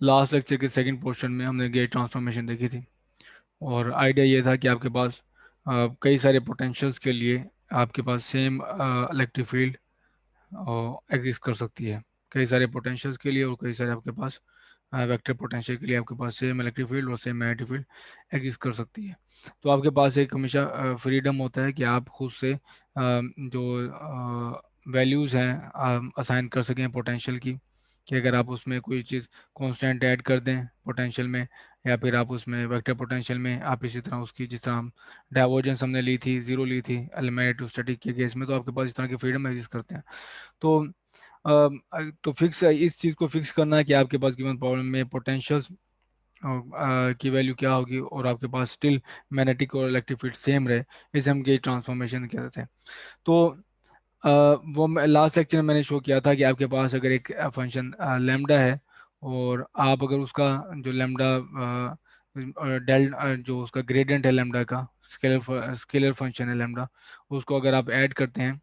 Last lecture के second portion में हमने गेट ट्रांसफॉर्मेशन देखी थी, और आइडिया ये था कि आपके पास कई सारे पोटेंशियल्स के लिए आपके पास सेम इलेक्ट्रिक फील्ड एग्जिस्ट कर सकती है। कई सारे पोटेंशियल्स के लिए और कई सारे आपके पास वेक्टर पोटेंशियल के लिए आपके पास सेम इलेक्ट्रिक फील्ड और सेम मैग्नेटिक फील्ड एग्जिस्ट कर सकती है। तो आपके पास एक हमेशा फ्रीडम होता है कि आप खुद से जो वैल्यूज़ हैं असाइन कर सकें पोटेंशियल की, कि अगर आप उसमें कोई चीज़ कांस्टेंट ऐड कर दें पोटेंशियल में, या फिर आप उसमें वेक्टर पोटेंशियल में आप इसी तरह उसकी, जिस तरह हम डाइवर्जेंस हमने ली थी, जीरो ली थी इलेक्ट्रोस्टैटिक के केस में, तो आपके पास इस तरह की फ्रीडम एग्जिस्ट करते हैं। तो तो फिक्स इस चीज़ को फिक्स करना है कि आपके पास गिवन प्रॉब्लम में पोटेंशियल्स की वैल्यू क्या होगी और आपके पास स्टिल मैग्नेटिक और इलेक्ट्रिक फील्ड सेम रहे, इसे हम गेज ट्रांसफॉर्मेशन कहते हैं। तो अ, वो लास्ट लेक्चर में मैंने शो किया था कि आपके पास अगर एक फंक्शन लैम्डा है, और आप अगर उसका जो लैम्डा डेल जो उसका ग्रेडियंट है लैम्डा का, स्केलर स्केलर फंक्शन है लैम्डा, उसको अगर आप ऐड करते हैं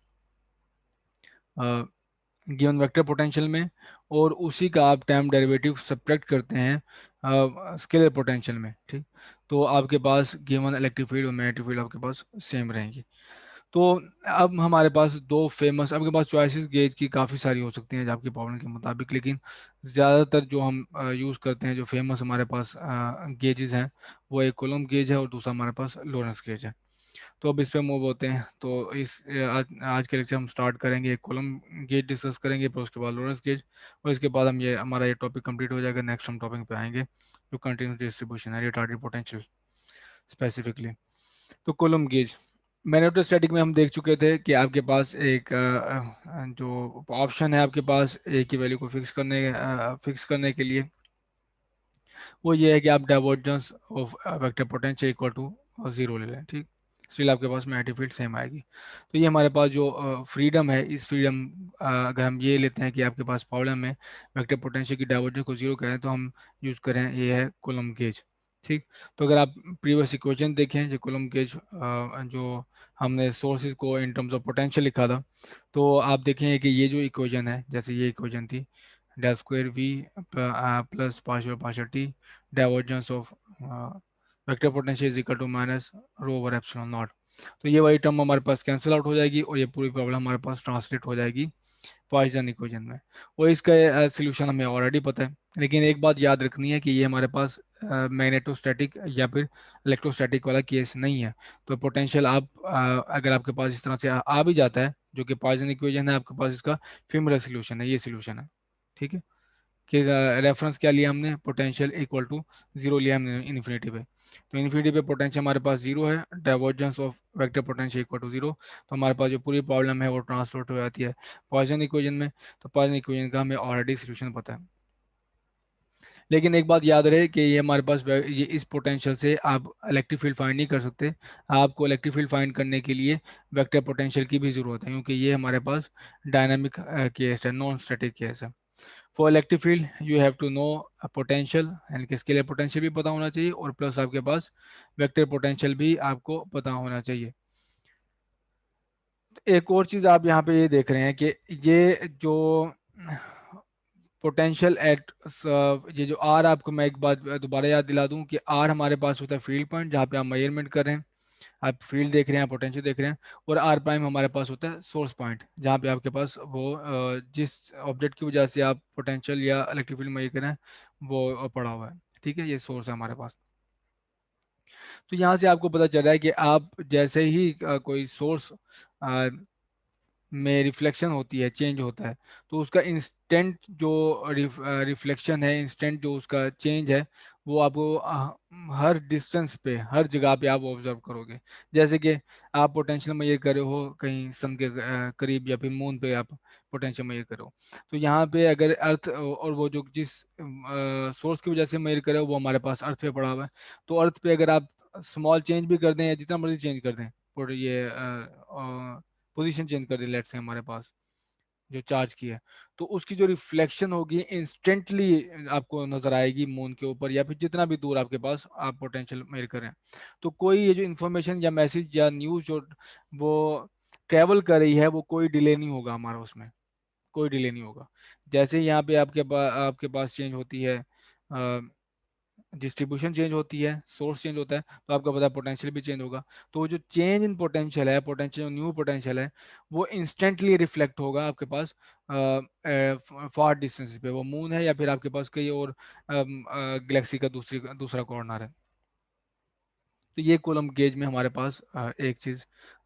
गिवन वेक्टर पोटेंशियल में, और उसी का आप टाइम डेरिवेटिव सब्ट्रैक्ट करते हैं स्केलर पोटेंशियल में, ठीक, तो आपके पास गिवन इलेक्ट्रिक फील्ड और मैग्नेटिक फील्ड आपके पास सेम रहेंगी। तो अब हमारे पास दो फेमस, आपके पास चॉइसेस गेज की काफ़ी सारी हो सकती हैं आपकी प्रॉब्लम के मुताबिक, लेकिन ज़्यादातर जो हम यूज़ करते हैं, जो फेमस हमारे पास गेजेस हैं, वो एक कोलम गेज है और दूसरा हमारे पास लोरेंस गेज है। तो अब इस पे मूव होते हैं। तो आज के लेक्चर हम स्टार्ट करेंगे, एक कॉलम गेज डिस्कस करेंगे, फिर उसके बाद लोरेंस गेज, और इसके बाद हम ये हमारा ये टॉपिक कंप्लीट हो जाएगा। नेक्स्ट हम टॉपिक पे आएंगे जो कंटिन्यूस डिस्ट्रीब्यूशन है, रिटार्डेड पोटेंशियल स्पेसिफिकली। तो कॉलम गेज मैग्नेटोस्टैटिक में हम देख चुके थे कि आपके पास एक जो ऑप्शन है आपके पास ए की वैल्यू को फिक्स करने के लिए, वो ये है कि आप divergence of vector potential equal to zero ले लें, ठीक, स्टिल आपके पास मैग्नेटिक फील्ड सेम आएगी। तो ये हमारे पास जो फ्रीडम है, इस फ्रीडम अगर हम ये लेते हैं कि आपके पास प्रॉब्लम है वेक्टर पोटेंशियल की डाइवर्जेंस को जीरो करें, तो हम यूज़ करें ये है कूलम्ब गेज, ठीक। तो अगर आप प्रीवियस इक्वेशन देखें, जो कूलम्ब गेज जो हमने सोर्सेज को इन टर्म्स ऑफ पोटेंशियल लिखा था, तो आप देखेंगे कि ये जो इक्वेशन है, जैसे ये इक्वेशन थी, del square v plus partial t divergence of vector potential is equal to minus rho over epsilon naught. तो ये वही टर्म हमारे पास कैंसिल आउट हो जाएगी और ये पूरी प्रॉब्लम हमारे पास ट्रांसलेट हो जाएगी पॉइसन इक्वेशन में। और इसका सोल्यूशन हमें ऑलरेडी पता है, लेकिन एक बात याद रखनी है कि ये हमारे पास मैग्नेटोस्टैटिक या फिर इलेक्ट्रोस्टैटिक वाला केस नहीं है। तो पोटेंशियल आप अगर आपके पास इस तरह से आ भी जाता है, जो कि पॉइसन इक्वेशन है, आपके पास इसका फिमरल सोल्यूशन है, ये सोल्यूशन है, ठीक है। कि रेफरेंस क्या लिया हमने, पोटेंशियल इक्वल टू जीरो लिया हमने इन्फिनिटी पे। तो इन्फिनिटी पे पोटेंशियल हमारे पास जीरो है, divergence of vector potential equal to zero, तो हमारे पास जो पूरी प्रॉब्लम है वो ट्रांसफर हो जाती है पॉइसन इक्वेशन में। तो पॉइसन इक्वेशन का हमें ऑलरेडी सोल्यूशन पता है। लेकिन एक बात याद रहे कि ये हमारे पास ये इस पोटेंशियल से आप इलेक्ट्रिक फील्ड फाइंड नहीं कर सकते। आपको इलेक्ट्रिक फील्ड फाइंड करने के लिए वेक्टर पोटेंशियल की भी ज़रूरत है, क्योंकि ये हमारे पास डायनामिक केस है, नॉन स्टैटिक केस है। For electric field you have to know potential, यानी कि स्केलर पोटेंशियल भी पता होना चाहिए, और प्लस आपके पास वेक्टर पोटेंशियल भी आपको पता होना चाहिए। एक और चीज़ आप यहाँ पे ये देख रहे हैं कि ये जो पोटेंशियल एट, ये जो आर, आपको मैं एक बात दोबारा याद दिला दूं कि आर हमारे पास होता है फील्ड पॉइंट, जहाँ पे आप मेजरमेंट कर रहे हैं, आप फील्ड देख रहे हैं, पोटेंशियल देख रहे हैं। और आर प्राइम हमारे पास होता है सोर्स पॉइंट, जहाँ पे आपके पास वो जिस ऑब्जेक्ट की वजह से आप पोटेंशियल या इलेक्ट्रिक फील्ड मेजर करें वो पड़ा हुआ है, ठीक है, ये सोर्स है हमारे पास। तो यहाँ से आपको पता चल रहा है कि आप जैसे ही कोई सोर्स में रिफ्लेक्शन होती है, चेंज होता है, तो उसका इंस्टेंट जो रिफ्लेक्शन है, इंस्टेंट जो उसका चेंज है, वो आपको हर डिस्टेंस पे, हर जगह पे आप ऑब्जर्व करोगे। जैसे कि आप पोटेंशियल मेजर कर रहे हो कहीं सन के करीब, या फिर मून पे आप पोटेंशियल मेजर करो, तो यहाँ पे अगर अर्थ और वो जो जिस सोर्स की वजह से मेजर करे वो हमारे पास अर्थ पे पड़ा हुआ है, तो अर्थ पे अगर आप स्मॉल चेंज भी कर दें या जितना मर्जी चेंज कर दें, और ये पोजीशन चेंज कर दी लेट से हमारे पास जो चार्ज की है, तो उसकी जो रिफ्लेक्शन होगी इंस्टेंटली आपको नजर आएगी मून के ऊपर, या फिर जितना भी दूर आपके पास आप पोटेंशियल मेजर करें। तो कोई ये जो इन्फॉर्मेशन या मैसेज या न्यूज जो वो ट्रेवल कर रही है, वो कोई डिले नहीं होगा हमारा उसमें, कोई डिले नहीं होगा। जैसे ही यहाँ पे आपके पास चेंज होती है डिस्ट्रीब्यूशन चेंज होती है, सोर्स चेंज होता है, तो आपका पता है पोटेंशियल भी चेंज होगा। तो वो जो चेंज इन पोटेंशियल है, पोटेंशियल न्यू पोटेंशियल है, वो इंस्टेंटली रिफ्लेक्ट होगा आपके पास फार डिस्टेंस पे, वो मून है या फिर आपके पास कहीं और गैलेक्सी का दूसरा कॉर्नर है। तो ये कॉलम गेज में हमारे पास एक चीज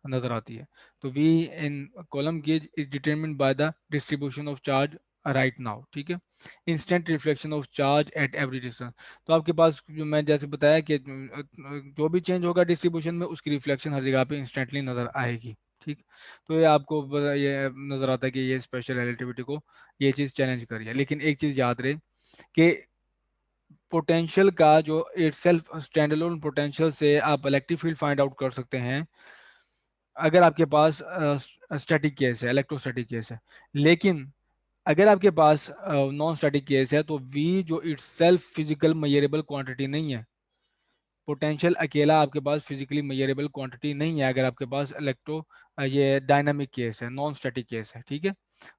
नजर आती है। तो we in Coulomb gauge is determined by the distribution of charge right now, ठीक है, instant reflection of charge at every distance. तो आपके पास जो मैं जैसे बताया कि जो भी चेंज होगा डिस्ट्रीब्यूशन में, उसकी रिफ्लेक्शन हर जगह पे इंस्टेंटली नजर आएगी, ठीक। तो ये आपको ये नजर आता है कि ये स्पेशल रिलेटिविटी को ये चीज चैलेंज करी है। लेकिन एक चीज याद रहे कि पोटेंशियल का जो इटसेल्फ स्टैंडअलोन पोटेंशियल से आप इलेक्ट्रिक फील्ड फाइंड आउट कर सकते हैं अगर आपके पास स्टैटिक केस है, इलेक्ट्रोस्टैटिक केस है। लेकिन अगर आपके पास नॉन स्टैटिक केस है, तो वी जो इटसेल्फ फिजिकल मेजरेबल क्वांटिटी नहीं है, पोटेंशियल अकेला आपके पास फिजिकली मेजरेबल क्वांटिटी नहीं है अगर आपके पास ये डायनामिक केस है, नॉन स्टैटिक केस है, ठीक है।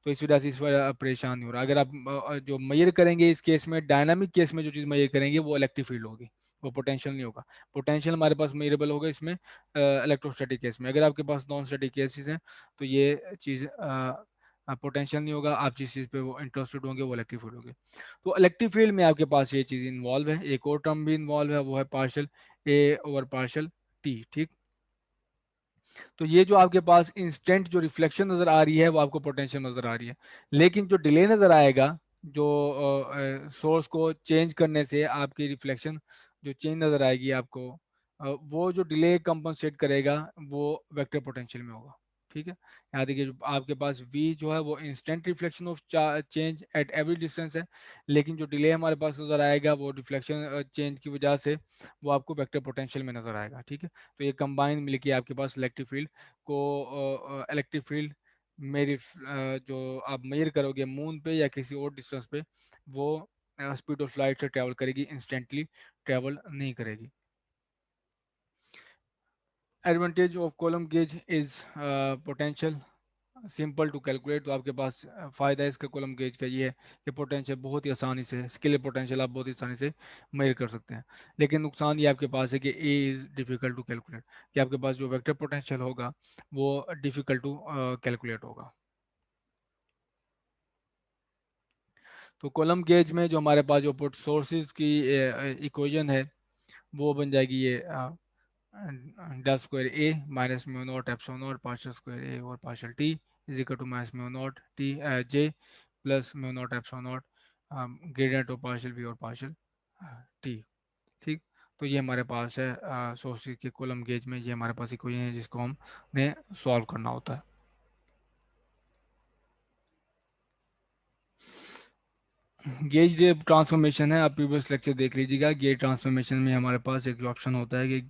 तो इस वजह से इस वजह परेशान नहीं हो रहा। अगर आप जो मेजर करेंगे इस केस में, डायनामिक केस में जो चीज़ मेजर करेंगे वो इलेक्ट्रिक फील्ड होगी, वो पोटेंशियल नहीं होगा। पोटेंशियल हमारे पास मेजरेबल होगा इसमें इलेक्ट्रोस्टैटिक केस में। अगर आपके पास नॉन स्टैटिक केसेस हैं तो ये चीज़ पोटेंशियल नहीं होगा, आप जिस चीज़ पे वो इंटरेस्टेड होंगे वो इलेक्ट्रिक फील्ड होगी। तो इलेक्ट्रिक फील्ड में आपके पास ये चीज़ इन्वॉल्व है, एक और टर्म भी इन्वॉल्व है, वो है पार्शियल ए ओवर पार्शियल टी, ठीक। तो ये जो आपके पास इंस्टेंट जो रिफ्लेक्शन नजर आ रही है वो आपको पोटेंशियल नजर आ रही है। लेकिन जो डिले नजर आएगा, जो सोर्स को चेंज करने से आपकी रिफ्लेक्शन जो चेंज नजर आएगी आपको, वो जो डिले कंपनसेट करेगा वो वेक्टर पोटेंशियल में होगा, ठीक है। यहाँ देखिए जो आपके पास v जो है वो instant reflection of change at every distance है। लेकिन जो डिले हमारे पास नजर आएगा वो रिफ्लेक्शन चेंज की वजह से वो आपको वेक्टर पोटेंशियल में नजर आएगा, ठीक है। तो ये कंबाइन मिलके आपके पास इलेक्ट्रिक फील्ड इलेक्ट्रिक फील्ड मेरी जो आप मेजर करोगे मून पे या किसी और डिस्टेंस पे, वो स्पीड ऑफ लाइट से ट्रैवल करेगी, इंस्टेंटली ट्रैवल नहीं करेगी। Advantage of Coulomb gauge is potential simple to calculate. तो आपके पास फ़ायदा इसका कॉलम गेज का ये है कि पोटेंशियल बहुत ही आसानी से, स्केलर पोटेंशियल आप बहुत ही आसानी से मेजर कर सकते हैं। लेकिन नुकसान ये आपके पास है कि A is difficult to calculate, कि आपके पास जो वेक्टर पोटेंशियल होगा वो डिफ़िकल्ट टू कैलकुलेट होगा। तो कॉलम गेज में जो हमारे पास जो पुट सोर्सेज की इक्वेशन है वो बन जाएगी ये del square a minus mu naught epsilon naught partial square a और partial t is equal to minus mu naught t j plus mu naught epsilon naught gradient of partial v और partial t, ठीक। तो ये हमारे पास है sources के column gauge में, ये हमारे पास इक्वेशन है जिसको हमने सॉल्व करना होता है। गेज ट्रांसफॉर्मेशन है, आप प्रीवियस लेक्चर देख लीजिएगा। गेज ट्रांसफॉर्मेशन में हमारे पास एक ऑप्शन होता है कि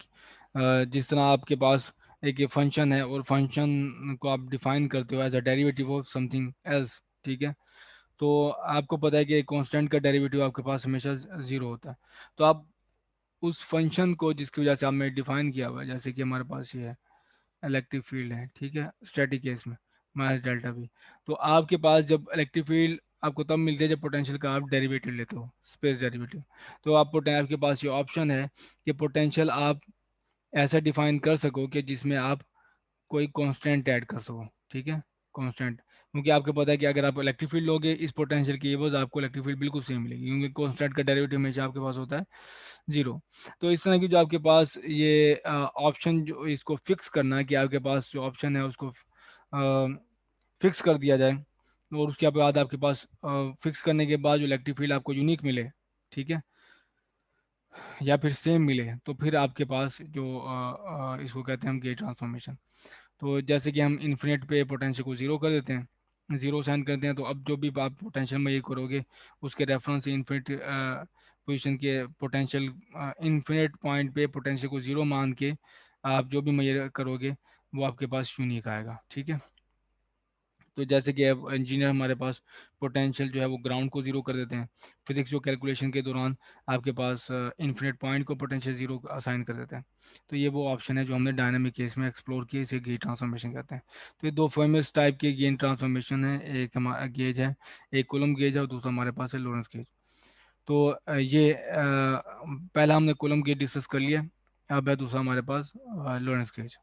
जिस तरह आपके पास एक फंक्शन है और फंक्शन को आप डिफाइन करते हो as a derivative of something else, ठीक है। तो आपको पता है कि कांस्टेंट का डेरिवेटिव आपके पास हमेशा जीरो होता है। तो आप उस फंक्शन को जिसकी वजह से आपने डिफाइन किया हुआ है, जैसे कि हमारे पास ये है इलेक्ट्रिक फील्ड है, ठीक है, स्टैटिक केस में माइनस डेल्टा वी। तो आपके पास जब इलेक्ट्रिक फील्ड आपको तब मिलती है जब पोटेंशियल का आप डेरिवेटिव लेते हो, स्पेस डेरिवेटिव। तो आपके पास ये ऑप्शन है कि पोटेंशियल आप ऐसा डिफाइन कर सको कि जिसमें आप कोई कांस्टेंट ऐड कर सको, ठीक है, कांस्टेंट। क्योंकि आपको पता है कि अगर आप इलेक्ट्रिक फील्ड लोगे इस पोटेंशियल की एवज आपको इलेक्ट्रिक फील्ड बिल्कुल सेम मिलेगी, क्योंकि कांस्टेंट का डेरिवेटिव हमेशा आपके पास होता है जीरो। तो इस तरह की जो आपके पास ये ऑप्शन जो इसको फिक्स करना है कि आपके पास जो ऑप्शन है उसको फिक्स कर दिया जाए, और उसके बाद आपके पास फिक्स करने के बाद जो इलेक्ट्रिक फील्ड आपको यूनिक मिले, ठीक है, या फिर सेम मिले, तो फिर आपके पास जो इसको कहते हैं हम गेट ट्रांसफॉर्मेशन। तो जैसे कि हम इन्फिनिट पे पोटेंशियल को ज़ीरो कर देते हैं, ज़ीरो साइन करते हैं, तो अब जो भी आप पोटेंशियल मेजर करोगे उसके रेफरेंस से इन्फिनिट पोजीशन के पोटेंशियल, इन्फिनिट पॉइंट पे पोटेंशियल को ज़ीरो मान के आप जो भी मेजर करोगे वो आपके पास यूनिक आएगा, ठीक है। तो जैसे कि अब इंजीनियर हमारे पास पोटेंशियल जो है वो ग्राउंड को जीरो कर देते हैं, फिजिक्स जो कैलकुलेशन के दौरान आपके पास इन्फिनिट पॉइंट को पोटेंशियल जीरो असाइन कर देते हैं। तो ये वो ऑप्शन है जो हमने डायनामिक केस में एक्सप्लोर किए, इसे गेज ट्रांसफॉर्मेशन कहते हैं। तो ये दो फेमस टाइप के गेज ट्रांसफॉर्मेशन है, एक हमारा गेज है, एक कूलम्ब गेज है और दूसरा हमारे पास है लॉरेंस गेज। तो पहला हमने कूलम गेज डिस्कस कर लिया। अब है दूसरा हमारे पास लोरेंट्ज गेज।